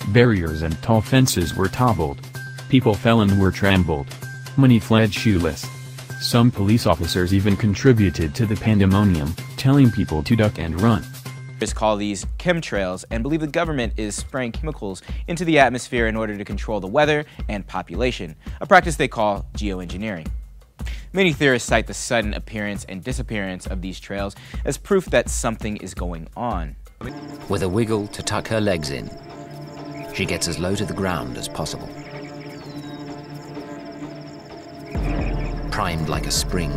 Barriers and tall fences were toppled. People fell and were trampled. Many fled shoeless. Some police officers even contributed to the pandemonium, telling people to duck and run. Call these chemtrails and believe the government is spraying chemicals into the atmosphere in order to control the weather and population, a practice they call geoengineering. Many theorists cite the sudden appearance and disappearance of these trails as proof that something is going on. With a wiggle to tuck her legs in, she gets as low to the ground as possible. Primed like a spring,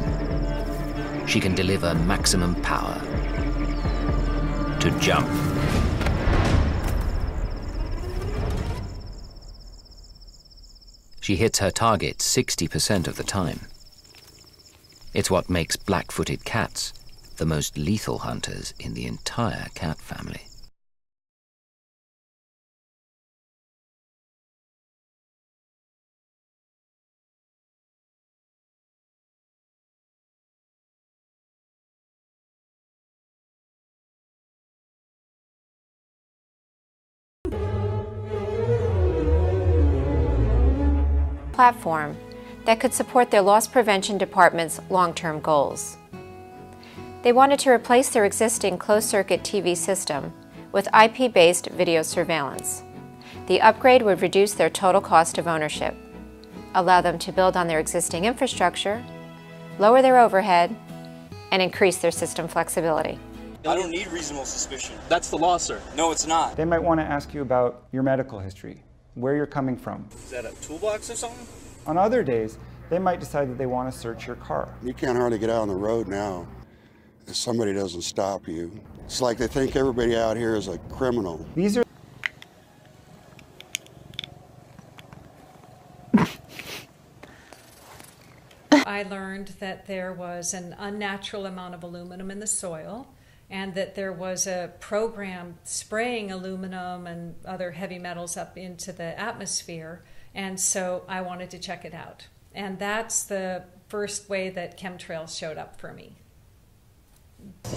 she can deliver maximum power to jump. She hits her target 60% of the time. It's what makes black-footed cats the most lethal hunters in the entire cat family. Platform that could support their loss prevention department's long-term goals. They wanted to replace their existing closed-circuit TV system with IP-based video surveillance. The upgrade would reduce their total cost of ownership, allow them to build on their existing infrastructure, lower their overhead, and increase their system flexibility. I don't need reasonable suspicion. That's the law, sir. No, it's not. They might want to ask you about your medical history, where you're coming from. Is that a toolbox or something? On other days, they might decide that they want to search your car. You can't hardly get out on the road now if somebody doesn't stop you. It's like they think everybody out here is a criminal. These are I learned that there was an unnatural amount of aluminum in the soil, and that there was a program spraying aluminum and other heavy metals up into the atmosphere, and so I wanted to check it out. And that's the first way that chemtrails showed up for me.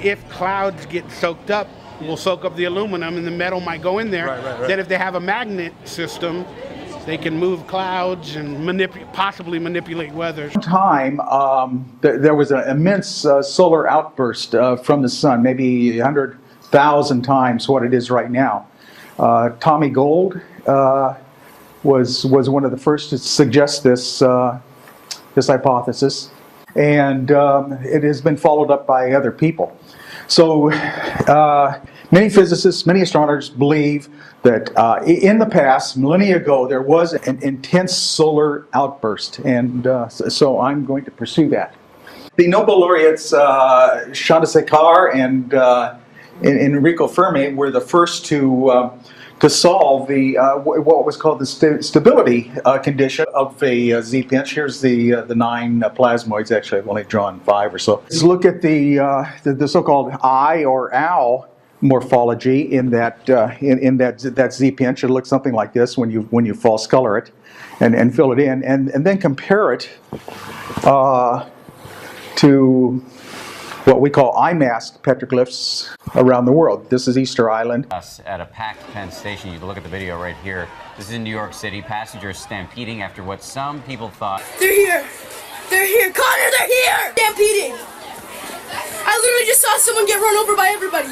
If clouds get soaked up, we'll soak up the aluminum and the metal might go in there. Right. Then if they have a magnet system, they can move clouds and possibly manipulate weather. One time, there was an immense solar outburst from the sun, maybe 100,000 times what it is right now. Tommy Gold was one of the first to suggest this hypothesis, and it has been followed up by other people. So many physicists, many astronomers believe that in the past, millennia ago, there was an intense solar outburst, and so I'm going to pursue that. The Nobel laureates Chandrasekhar and Enrico Fermi were the first to solve the what was called the stability condition of a Z-pinch. Here's the 9 plasmoids. Actually, I've only drawn 5 or so. Let's look at the so-called eye or owl morphology in that that Z-pinch. It looks something like this when you false color it and fill it in, and then compare it to what we call eye mask petroglyphs around the world. This is Easter Island. At a packed Penn Station, you can look at the video right here. This is in New York City. Passengers stampeding after what some people thought. They're here! They're here! Connor, they're here! Stampeding! I literally just saw someone get run over by everybody.